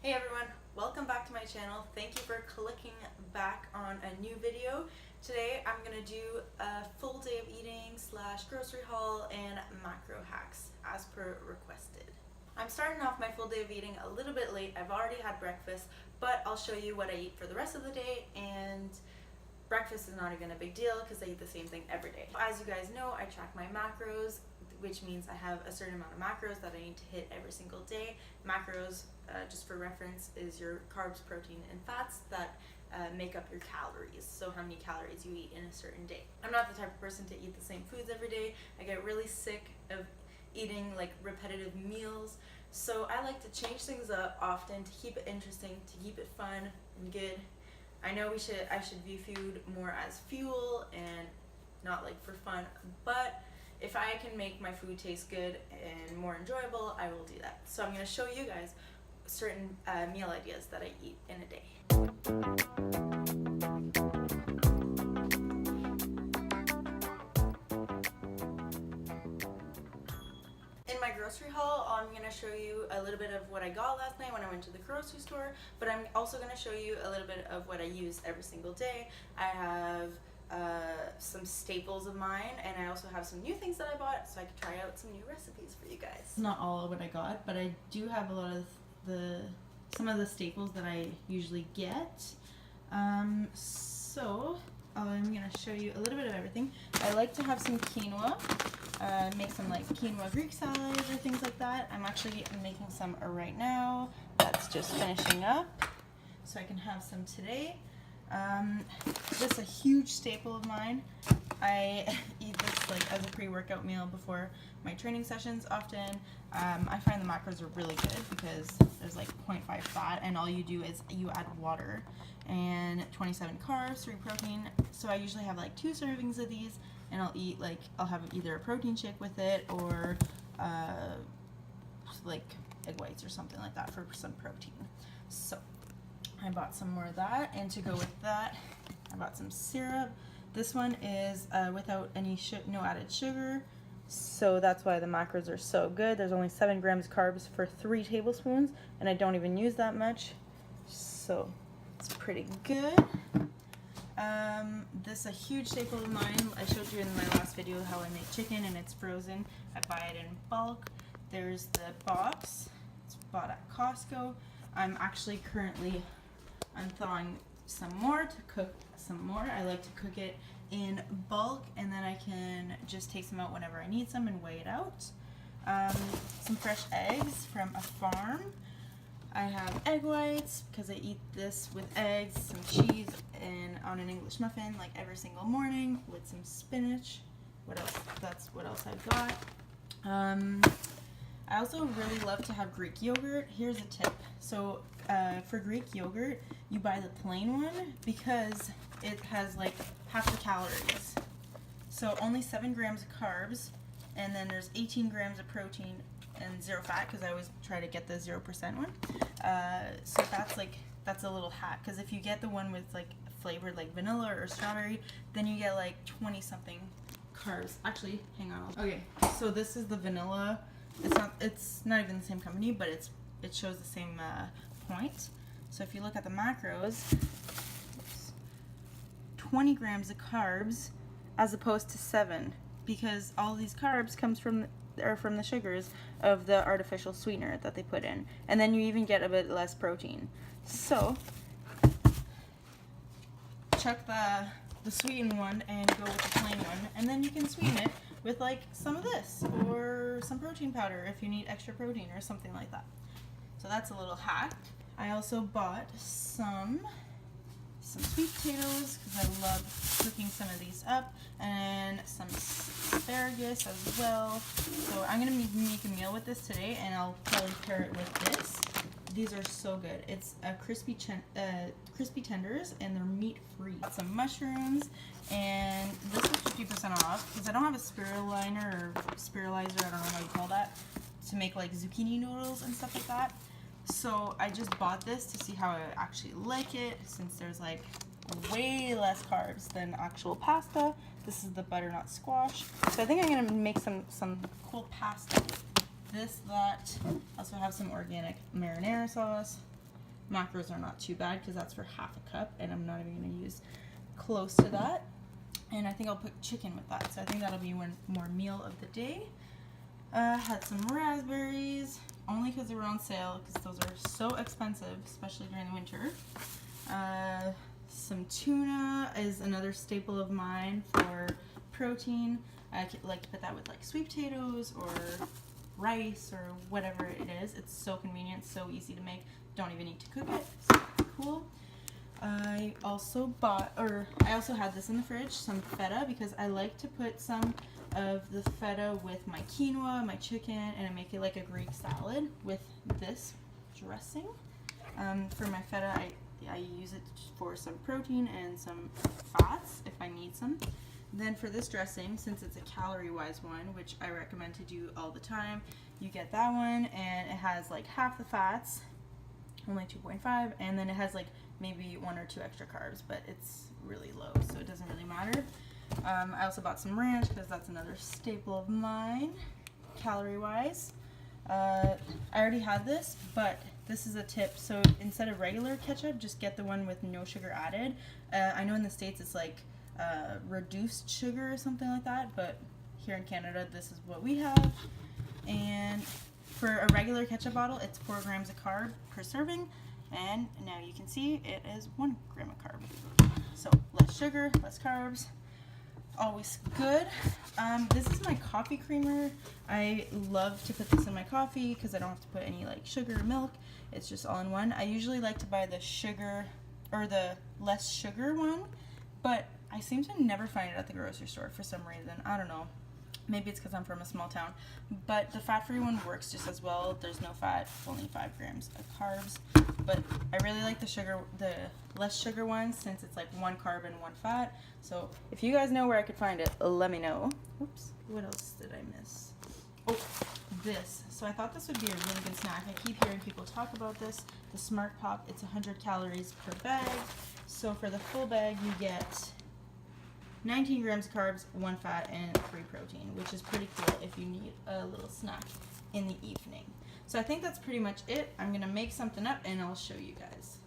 Hey everyone, welcome back to my channel. Thank you for clicking back on a new video. Today I'm going to do a full day of eating / grocery haul and macro hacks as per requested. I'm starting off my full day of eating a little bit late. I've already had breakfast, but I'll show you what I eat for the rest of the day, and breakfast is not even a big deal because I eat the same thing every day. As you guys know, I track my macros, which means I have a certain amount of macros that I need to hit every single day. Macros, just for reference, is your carbs, protein, and fats that make up your calories. So how many calories you eat in a certain day. I'm not the type of person to eat the same foods every day. I get really sick of eating like repetitive meals. So I like to change things up often to keep it interesting, to keep it fun and good. I know I should view food more as fuel and not like for fun, but if I can make my food taste good and more enjoyable, I will do that. So I'm going to show you guys certain meal ideas that I eat in a day. In my grocery haul, I'm going to show you a little bit of what I got last night when I went to the grocery store, but I'm also going to show you a little bit of what I use every single day. I have some staples of mine, and I also have some new things that I bought so I could try out some new recipes for you guys. Not all of what I got, but I do have a lot of some of the staples that I usually get. So I'm gonna show you a little bit of everything. I like to have some quinoa, make some like quinoa Greek salads or things like that. I'm actually making some right now. That's just finishing up, so I can have some today. This is a huge staple of mine. I eat this like as a pre-workout meal before my training sessions often. I find the macros are really good because there's like 0.5 fat, and all you do is you add water and 27 carbs, 3 protein. So I usually have like 2 servings of these, and I'll have either a protein shake with it or like egg whites or something like that for some protein. So I bought some more of that, and to go with that, I bought some syrup. This one is without any no added sugar, so that's why the macros are so good. There's only 7 grams carbs for 3 tablespoons, and I don't even use that much, so it's pretty good. This is a huge staple of mine. I showed you in my last video how I make chicken, and it's frozen. I buy it in bulk. There's the box. It's bought at Costco. I'm actually currently thawing some more to cook some more. I like to cook it in bulk, and then I can just take some out whenever I need some and weigh it out. Some fresh eggs from a farm. I have egg whites because I eat this with eggs, some cheese, and on an English muffin like every single morning with some spinach. What else? That's what else I've got. I also really love to have Greek yogurt. Here's a tip. So for Greek yogurt, you buy the plain one because it has like half the calories. So only 7 grams of carbs, and then there's 18 grams of protein and 0 fat, because I always try to get the 0% one. So that's a little hack, because if you get the one with like flavored like vanilla or strawberry, then you get like 20 something carbs. Actually, hang on. Okay, so this is the vanilla. It's not even the same company, but it shows the same point. So if you look at the macros, 20 grams of carbs as opposed to 7, because all these carbs comes from the sugars of the artificial sweetener that they put in, and then you even get a bit less protein. So chuck the sweetened one and go with the plain one, and then you can sweeten it with like some of this or some protein powder if you need extra protein or something like that. So that's a little hack. I also bought some sweet potatoes because I love cooking some of these up, and some asparagus as well. So I'm gonna make a meal with this today, and I'll probably pair it with this. These are so good. It's a crispy tenders, and they're meat free. Some mushrooms, and this is 50% off because I don't have a spiralizer, I don't know how you call that, to make like zucchini noodles and stuff like that. So I just bought this to see how I actually like it, since there's like way less carbs than actual pasta. This is the butternut squash. So I think I'm gonna make some cool pasta. That. Also have some organic marinara sauce. macros are not too bad because that's for half a cup, and I'm not even going to use close to that. And I think I'll put chicken with that, so I think that'll be one more meal of the day. Had some raspberries, only because they were on sale, because those are so expensive, especially during the winter. Some tuna is another staple of mine for protein. I like to put that with like sweet potatoes or rice or whatever it is. It's so convenient, so easy to make. Don't even need to cook it. So cool. I also had this in the fridge, some feta, because I like to put some of the feta with my quinoa, my chicken, and I make it like a Greek salad with this dressing. For my feta, I use it for some protein and some fats if I need some. Then for this dressing, since it's a calorie-wise one, which I recommend to do all the time, you get that one, and it has like half the fats, only 2.5, and then it has like maybe 1 or 2 extra carbs, but it's really low, so it doesn't really matter. I also bought some ranch because that's another staple of mine, calorie-wise. I already had this, but this is a tip. So instead of regular ketchup, just get the one with no sugar added. I know in the States it's like reduced sugar or something like that, but here in Canada this is what we have. And for a regular ketchup bottle, it's 4 grams of carb per serving, and now you can see it is 1 gram of carb. So less sugar, less carbs, always good. This is my coffee creamer. I love to put this in my coffee because I don't have to put any like sugar or milk. It's just all in one. I usually like to buy the sugar or the less sugar one, but I seem to never find it at the grocery store for some reason. I don't know. Maybe it's because I'm from a small town. But the fat-free one works just as well. There's no fat, only 5 grams of carbs. But I really like the less sugar one, since it's like 1 carb and 1 fat. So if you guys know where I could find it, let me know. Oops, what else did I miss? Oh, this. So I thought this would be a really good snack. I keep hearing people talk about this. The Smart Pop, it's 100 calories per bag. So for the full bag, you get 19 grams of carbs, 1 fat, and 3 protein, which is pretty cool if you need a little snack in the evening. So I think that's pretty much it. I'm gonna make something up and I'll show you guys.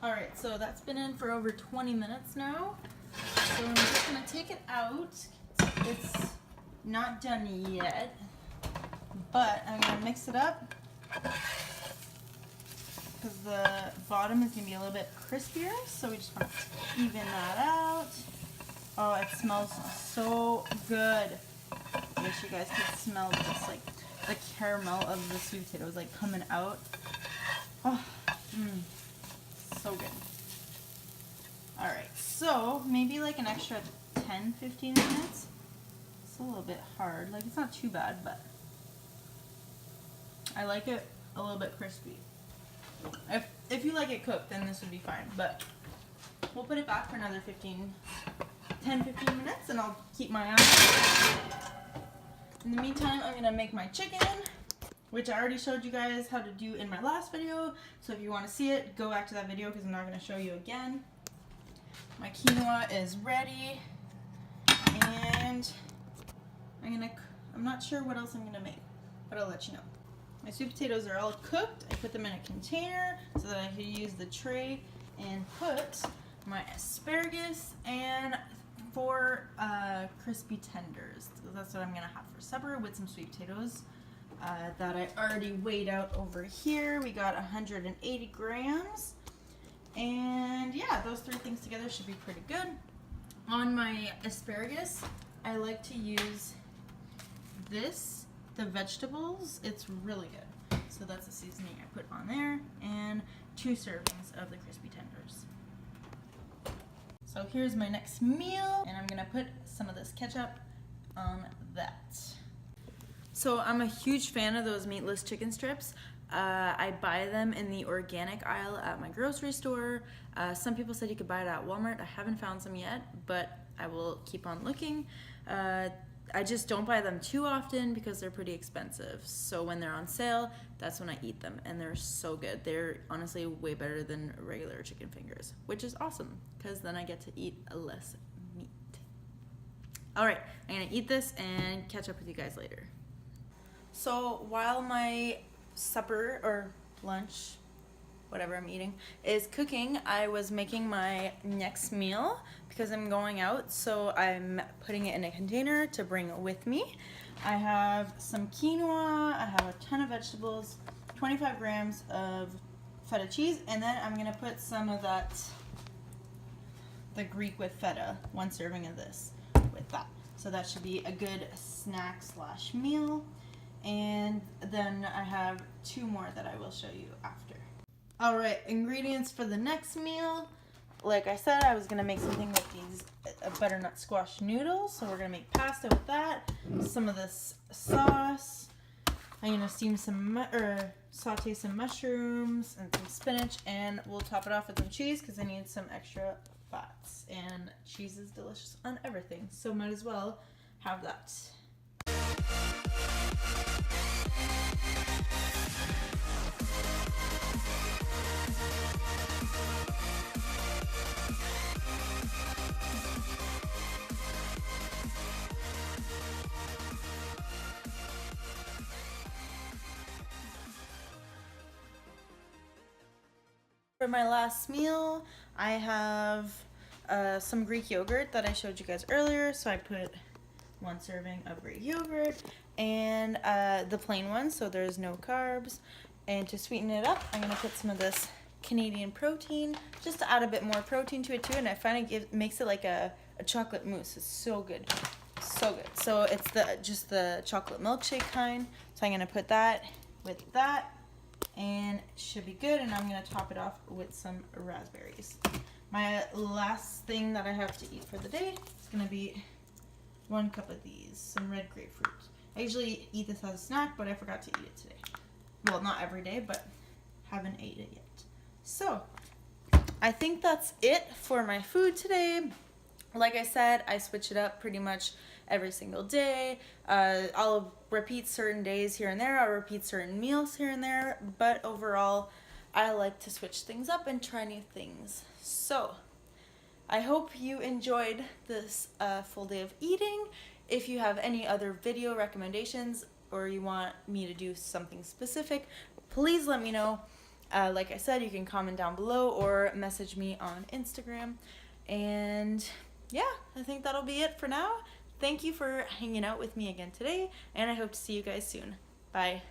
Alright, so that's been in for over 20 minutes now. So I'm just going to take it out. It's not done yet, but I'm going to mix it up because the bottom is going to be a little bit crispier, so we just want to even that out. Oh, it smells so good. I wish you guys could smell this, like the caramel of the sweet potatoes like coming out. Oh, so good. Alright, so maybe like an extra 10-15 minutes. It's a little bit hard. Like, it's not too bad, but I like it a little bit crispy. If you like it cooked, then this would be fine, but we'll put it back for another 10-15 minutes, and I'll keep my eye on it. In the meantime, I'm going to make my chicken, which I already showed you guys how to do in my last video. So if you want to see it, go back to that video because I'm not going to show you again. My quinoa is ready, and I'm not sure what else I'm going to make, but I'll let you know. My sweet potatoes are all cooked. I put them in a container so that I can use the tray and put my asparagus and 4 crispy tenders. So that's what I'm going to have for supper with some sweet potatoes. That I already weighed out over here. We got 180 grams. And yeah, those 3 things together should be pretty good. On my asparagus, I like to use this, the vegetables. It's really good. So that's the seasoning I put on there. And 2 servings of the crispy tenders. So here's my next meal, and I'm gonna put some of this ketchup on that. So I'm a huge fan of those meatless chicken strips. I buy them in the organic aisle at my grocery store. Some people said you could buy it at Walmart. I haven't found some yet, but I will keep on looking. I just don't buy them too often because they're pretty expensive. So when they're on sale, that's when I eat them, and they're so good. They're honestly way better than regular chicken fingers, which is awesome because then I get to eat less meat. All right, I'm gonna eat this and catch up with you guys later. So while my supper or lunch, whatever I'm eating, is cooking, I was making my next meal because I'm going out, so I'm putting it in a container to bring with me. I have some quinoa, I have a ton of vegetables, 25 grams of feta cheese, and then I'm gonna put some of the Greek with feta, 1 serving of this with that. So that should be a good snack / meal. And then I have 2 more that I will show you after. All right, ingredients for the next meal. Like I said, I was gonna make something with these butternut squash noodles. So we're gonna make pasta with that. Some of this sauce. I'm gonna saute some mushrooms and some spinach, and we'll top it off with some cheese because I need some extra fats. And cheese is delicious on everything, so might as well have that. For my last meal, I have some Greek yogurt that I showed you guys earlier. So I put 1 serving of Greek yogurt and the plain one, so there's no carbs. And to sweeten it up, I'm gonna put some of this Canadian protein just to add a bit more protein to it too. And I find it makes it like a chocolate mousse. It's so good, so good. So it's just the chocolate milkshake kind. So I'm gonna put that with that, and it should be good. And I'm gonna top it off with some raspberries. My last thing that I have to eat for the day is gonna be 1 cup of these, some red grapefruit. I usually eat this as a snack, but I forgot to eat it today. Well, not every day, but haven't ate it yet. So I think that's it for my food today. Like I said, I switch it up pretty much every single day. I'll repeat certain days here and there. I'll repeat certain meals here and there. But overall, I like to switch things up and try new things. So I hope you enjoyed this full day of eating. If you have any other video recommendations or you want me to do something specific, please let me know. Like I said, you can comment down below or message me on Instagram. And yeah, I think that'll be it for now. Thank you for hanging out with me again today, and I hope to see you guys soon. Bye.